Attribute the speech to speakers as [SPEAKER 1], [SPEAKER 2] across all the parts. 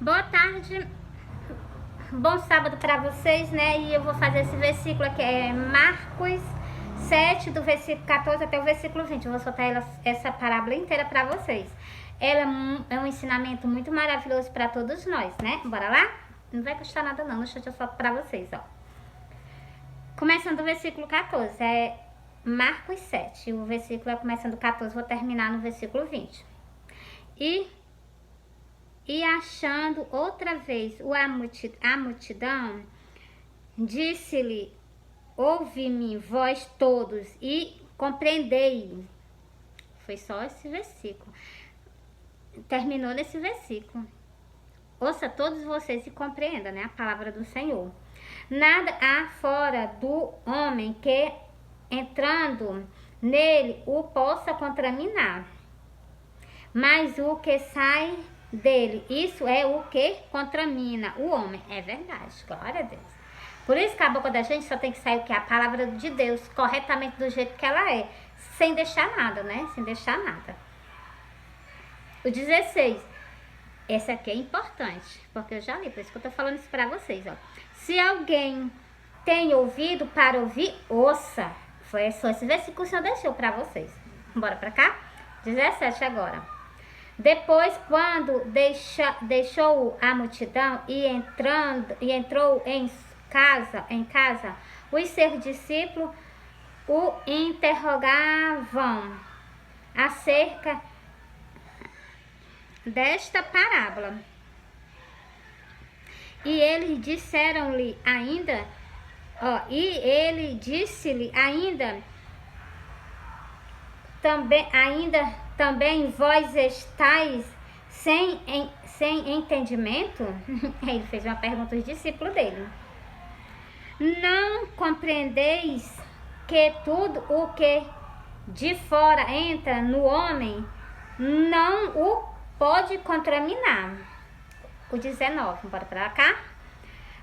[SPEAKER 1] Boa tarde, bom sábado para vocês, né? E eu vou fazer esse versículo aqui, é Marcos 7, do versículo 14 até o versículo 20. Eu vou soltar essa parábola inteira para vocês. Ela é um ensinamento muito maravilhoso para todos nós, né? Bora lá? Não vai custar nada não, deixa eu soltar para vocês, ó. Começando do versículo 14, é Marcos 7. O versículo é começando do 14, vou terminar no versículo 20. E achando outra vez a multidão, disse-lhe: ouvi-me, vós todos, e compreendei. Foi só esse versículo. Terminou nesse versículo. Ouça todos vocês e compreendam, né? A palavra do Senhor. Nada há fora do homem que, entrando nele, o possa contaminar. Mas o que sai dele, isso é o que contamina o homem. É verdade, glória a Deus. Por isso que a boca da gente só tem que sair o que? A palavra de Deus, corretamente do jeito que ela é. Sem deixar nada, né? Sem deixar nada. O 16. Esse aqui é importante, porque eu já li, por isso que eu tô falando isso pra vocês, ó. Se alguém tem ouvido para ouvir, ouça. Foi só esse versículo que o Senhor deixou pra vocês. Bora pra cá? 17 agora. Depois, quando deixou a multidão e entrou em casa, os seus discípulos o interrogavam acerca desta parábola. E eles disseram-lhe ainda, ele disse-lhe ainda também vós estáis sem entendimento? Ele fez uma pergunta aos discípulos dele. Não compreendeis que tudo o que de fora entra no homem não o pode contaminar? O 19, bora pra cá.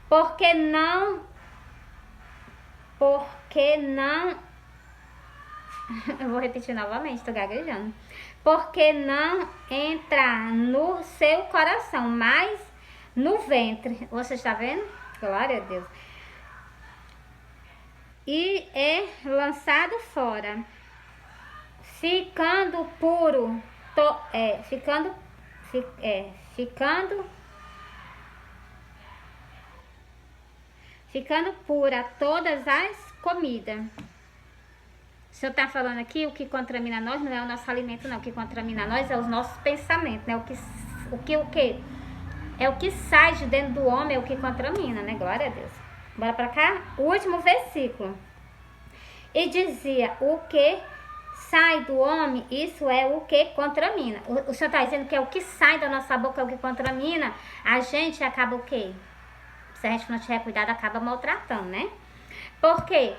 [SPEAKER 1] Porque não eu vou repetir novamente, tô gaguejando. Porque não entra no seu coração, mas no ventre. Você está vendo? Glória a Deus. E é lançado fora, ficando puro, ficando pura todas as comidas. O Senhor está falando aqui, o que contamina nós não é o nosso alimento, não. O que contamina nós é os nossos pensamentos, né? O que? É o que sai de dentro do homem, é o que contamina, né? Glória a Deus. Bora pra cá? O último versículo. E dizia, o que sai do homem, isso é o que contamina. O Senhor está dizendo que é o que sai da nossa boca, é o que contamina. A gente acaba o quê? Se a gente não tiver cuidado, acaba maltratando, né? Por quê?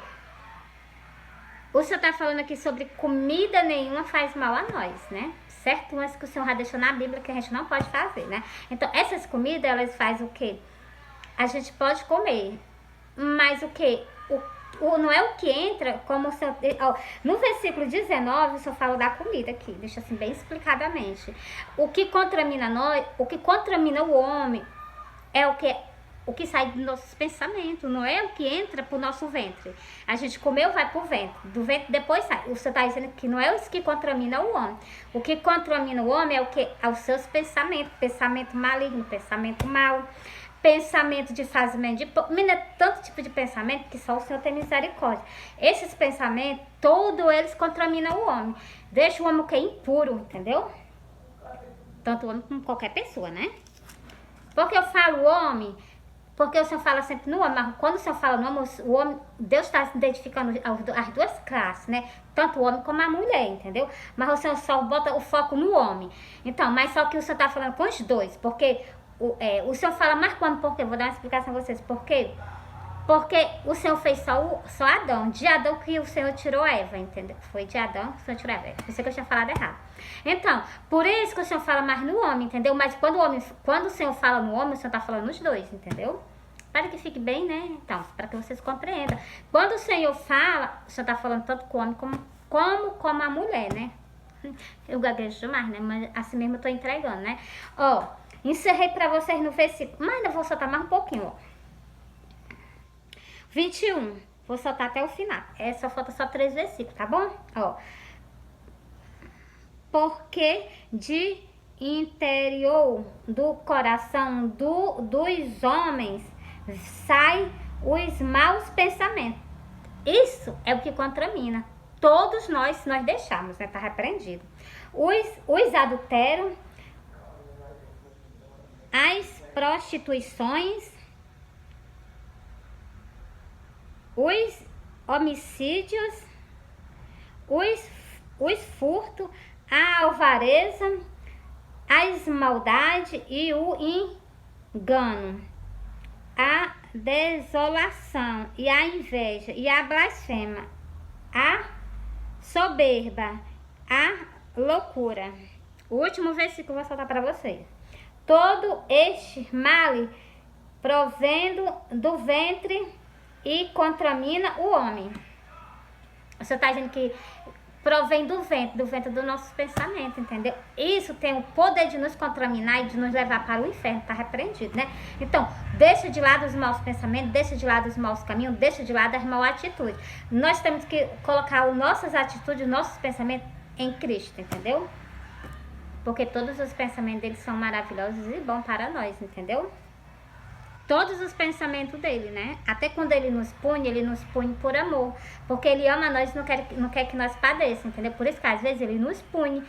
[SPEAKER 1] O Senhor está falando aqui sobre comida nenhuma faz mal a nós, né? Certo? Mas que o Senhor já deixou na Bíblia que a gente não pode fazer, né? Então, essas comidas, elas fazem o quê? A gente pode comer, mas o quê? Não é o que entra, como o Senhor... No versículo 19, o Senhor fala da comida aqui, deixa assim bem explicadamente. O que contamina nós, o que contamina o homem é o que sai dos nossos pensamentos, não é o que entra pro nosso ventre. A gente comeu, vai pro ventre, do ventre depois sai. O Senhor está dizendo que não é isso que contamina o homem. O que contamina o homem é o que? É os seus pensamentos, pensamento maligno, pensamento mau, pensamento de fazimento de... Menina, tanto tipo de pensamento que só o Senhor tem misericórdia. Esses pensamentos, todos eles contaminam o homem. Deixa o homem o que? Impuro, entendeu? Tanto o homem como qualquer pessoa, né? Porque eu falo homem... Porque o Senhor fala sempre no homem, mas quando o Senhor fala no homem, o homem, Deus está identificando as duas classes, né? Tanto o homem como a mulher, entendeu? Mas o Senhor só bota o foco no homem. Então, mas só que o Senhor está falando com os dois, porque o Senhor fala mais com o homem, por quê? Vou dar uma explicação a vocês, por quê? Porque o Senhor fez só Adão, de Adão que o Senhor tirou Eva, entendeu? Foi de Adão que o Senhor tirou Eva, por isso que eu tinha falado errado. Então, por isso que o Senhor fala mais no homem, entendeu? Mas quando o Senhor fala no homem, o Senhor tá falando nos dois, entendeu? Para que fique bem, né? Então, para que vocês compreendam. Quando o Senhor fala, o Senhor tá falando tanto com o homem como a mulher, né? Eu gaguejo demais, né? Mas assim mesmo eu tô entregando, né? Ó, Encerrei para vocês no versículo, mas ainda vou soltar mais um pouquinho, ó. 21. Vou soltar até o final. Só falta só 3 versículos, tá bom? Ó. Porque de interior do coração dos homens sai os maus pensamentos. Isso é o que contamina. Todos nós, se nós deixarmos, né? Tá repreendido. Os adultérios, as prostituições, os homicídios, os furtos, a alvareza, as maldades e o engano, a desolação e a inveja e a blasfêmia, a soberba, a loucura. O último versículo eu vou soltar para vocês. Todo este mal provendo do ventre e contamina o homem. Você está dizendo que provém do ventre do nosso pensamento, entendeu? Isso tem o poder de nos contaminar e de nos levar para o inferno, tá repreendido, né? Então, deixa de lado os maus pensamentos, deixa de lado os maus caminhos, deixa de lado as maus atitudes. Nós temos que colocar as nossas atitudes, os nossos pensamentos em Cristo, entendeu? Porque todos os pensamentos dele são maravilhosos e bons para nós, entendeu? Todos os pensamentos dele, né? Até quando ele nos punha por amor. Porque ele ama nós e não quer que nós padeçamos, entendeu? Por isso que às vezes ele nos punha.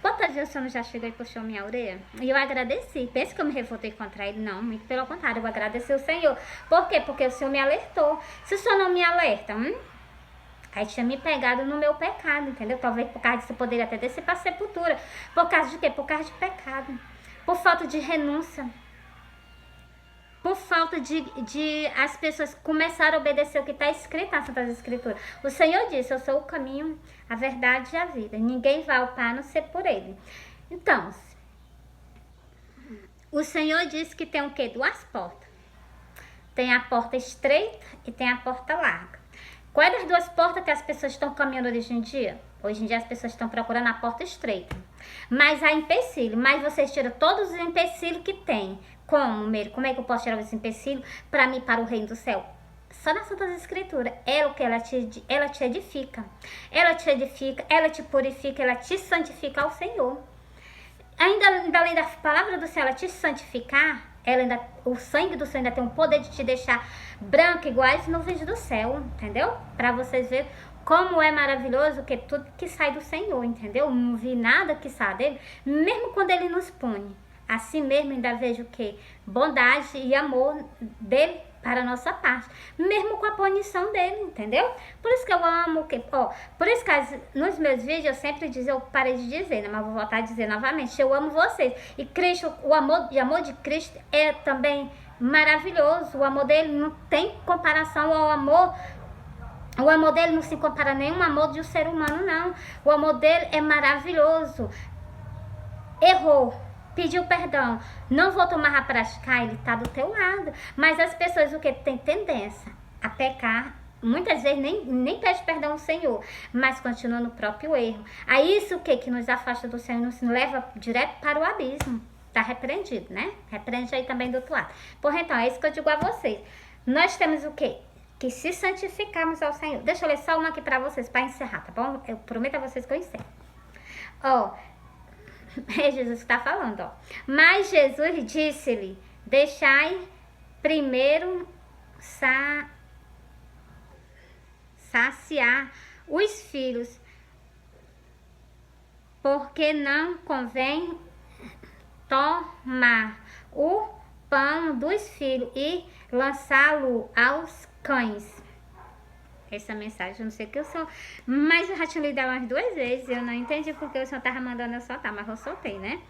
[SPEAKER 1] Quantas vezes o senhor já chegou e puxou minha orelha? E eu agradeci. Pensa que eu me revoltei contra ele? Não, muito pelo contrário, eu agradeci o Senhor. Por quê? Porque o Senhor me alertou. Se o Senhor não me alerta, aí tinha me pegado no meu pecado, entendeu? Talvez por causa disso eu poderia até descer para a sepultura. Por causa de quê? Por causa de pecado. Por falta de renúncia. Por falta de as pessoas começarem a obedecer o que está escrito nas Santas Escrituras. O Senhor disse, eu sou o caminho, a verdade e a vida. Ninguém vai ao Pai a não ser por Ele. Então, o Senhor disse que tem o quê? 2 portas. Tem a porta estreita e tem a porta larga. Qual é das 2 portas que as pessoas estão caminhando hoje em dia? Hoje em dia as pessoas estão procurando a porta estreita. Mas há empecilho. Mas vocês tiram todos os empecilhos que tem. Como, Meire? Como é que eu posso tirar esse empecilho para mim para o reino do céu? Só nas Santas Escrituras. É o que ela te edifica. Ela te edifica, ela te purifica, ela te santifica ao Senhor. Ainda além da palavra do Senhor, ela te santificar, o sangue do Senhor ainda tem o poder de te deixar branco, igual as nuvens do céu, entendeu? Para vocês verem como é maravilhoso que tudo que sai do Senhor, entendeu? Não vi nada que sai dele, mesmo quando ele nos põe. Assim mesmo ainda vejo o quê? Bondade e amor dele para a nossa parte. Mesmo com a punição dele, entendeu? Por isso que eu amo o quê? Por isso que nos meus vídeos eu sempre digo, eu parei de dizer, né? Mas vou voltar a dizer novamente, eu amo vocês. E Cristo, o amor de Cristo é também maravilhoso. O amor dele não tem comparação ao amor. O amor dele não se compara a nenhum amor de um ser humano, não. O amor dele é maravilhoso. Errou. Pediu perdão, não voltou mais a praticar, ele tá do teu lado. Mas as pessoas o que tem tendência a pecar, muitas vezes nem pede perdão ao Senhor, mas continua no próprio erro. Aí isso o que nos afasta do Senhor e nos leva direto para o abismo. Tá repreendido, né? Repreende aí também do outro lado. Porra, então, é isso que eu digo a vocês. Nós temos o quê? Que se santificarmos ao Senhor. Deixa eu ler só uma aqui pra vocês, pra encerrar, tá bom? Eu prometo a vocês que eu encerro. É Jesus que está falando, ó. Mas Jesus disse-lhe, deixai primeiro saciar os filhos, porque não convém tomar o pão dos filhos e lançá-lo aos cães. Essa mensagem, eu não sei o que eu sou, mas eu já tinha lido ela umas 2 vezes, eu não entendi porque o senhor tava mandando eu soltar, mas eu soltei, né?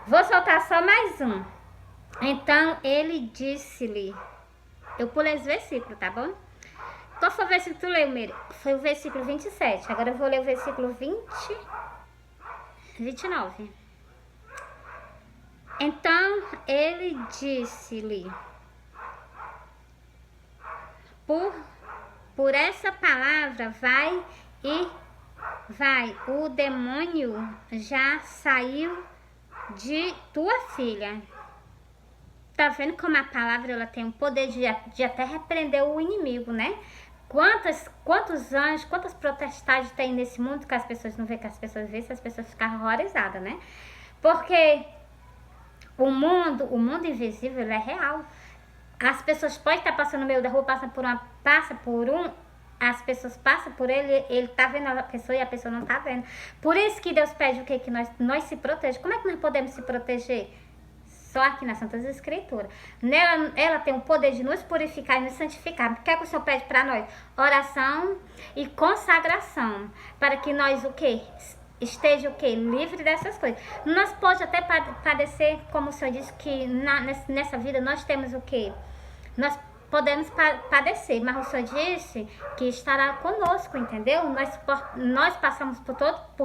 [SPEAKER 1] Vou soltar só mais um. Então, ele disse-lhe, eu pulei os versículos, tá bom? Qual foi o versículo que tu leu, Meire? Foi o versículo 27, agora eu vou ler o versículo 29. Então, ele disse-lhe, por essa palavra vai, o demônio já saiu de tua filha. Tá vendo como a palavra ela tem o poder de até repreender o inimigo, né? Quantos anjos, quantas protestades tem nesse mundo que as pessoas não vê, que as pessoas vê, se as pessoas ficam horrorizadas, né? Porque o mundo invisível, ele é real. As pessoas podem estar passando no meio da rua, passa por um, as pessoas passam por ele tá vendo a pessoa e a pessoa não tá vendo. Por isso que Deus pede o quê? Que nós se protejamos. Como é que nós podemos se proteger? Só aqui nas Santas Escrituras. Ela tem o poder de nos purificar e nos santificar. O que é que o Senhor pede para nós? Oração e consagração. Para que nós o quê? Esteja o quê? Livre dessas coisas. Nós pode até padecer, como o Senhor disse, que nessa vida nós temos o quê? Nós podemos padecer, mas o Senhor disse que estará conosco, entendeu? Nós passamos por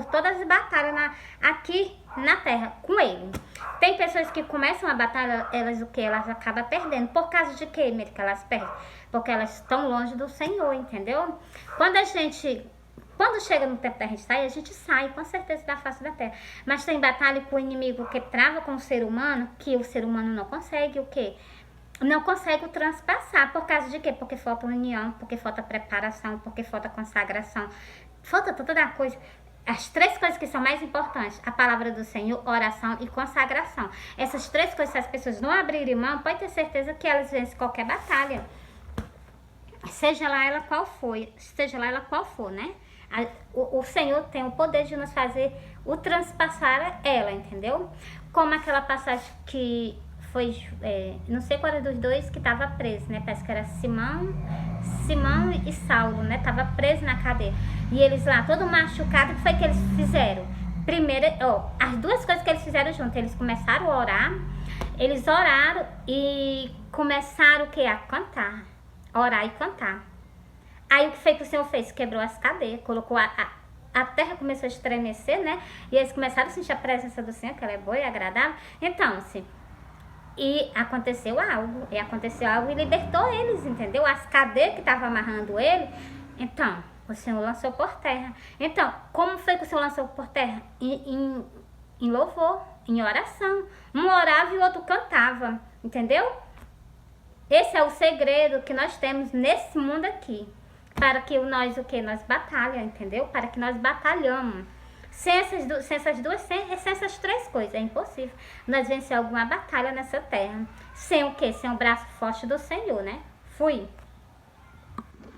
[SPEAKER 1] todas as batalhas aqui na terra com Ele. Tem pessoas que começam a batalha, elas o que? Elas acabam perdendo. Por causa de quê, medo que elas perdem? Porque elas estão longe do Senhor, entendeu? Quando chega no tempo da gente sair, a gente sai, com certeza, da face da terra. Mas tem batalha com o inimigo que trava com o ser humano, que o ser humano não consegue o quê? Não consegue transpassar. Por causa de quê? Porque falta união, porque falta preparação, porque falta consagração. Falta toda a coisa. As 3 coisas que são mais importantes. A palavra do Senhor, oração e consagração. Essas 3 coisas, se as pessoas não abrirem mão, pode ter certeza que elas vencem qualquer batalha. Seja lá ela qual for, né? O Senhor tem o poder de nos fazer o transpassar ela, entendeu? Como aquela passagem que foi, não sei qual era dos dois que estava preso, né? Parece que era Simão e Saulo, né? Tava preso na cadeia. E eles lá, todo machucado, o que foi que eles fizeram? Primeiro, as 2 coisas que eles fizeram junto, eles começaram a orar, eles oraram e começaram o quê? A cantar. Orar e cantar. Aí o que foi que o Senhor fez? Quebrou as cadeias, colocou a terra começou a estremecer, né? E eles começaram a sentir a presença do Senhor, que ela é boa e agradável. Então, assim, e aconteceu algo e libertou eles, entendeu? As cadeias que estavam amarrando ele, então, o Senhor lançou por terra. Então, como foi que o Senhor lançou por terra? Em louvor, em oração. Um orava e o outro cantava, entendeu? Esse é o segredo que nós temos nesse mundo aqui. Para que nós batalhamos, entendeu? Para que nós batalhamos. Sem essas 3 coisas, é impossível nós vencer alguma batalha nessa terra. Sem o quê? Sem o braço forte do Senhor, né? Fui.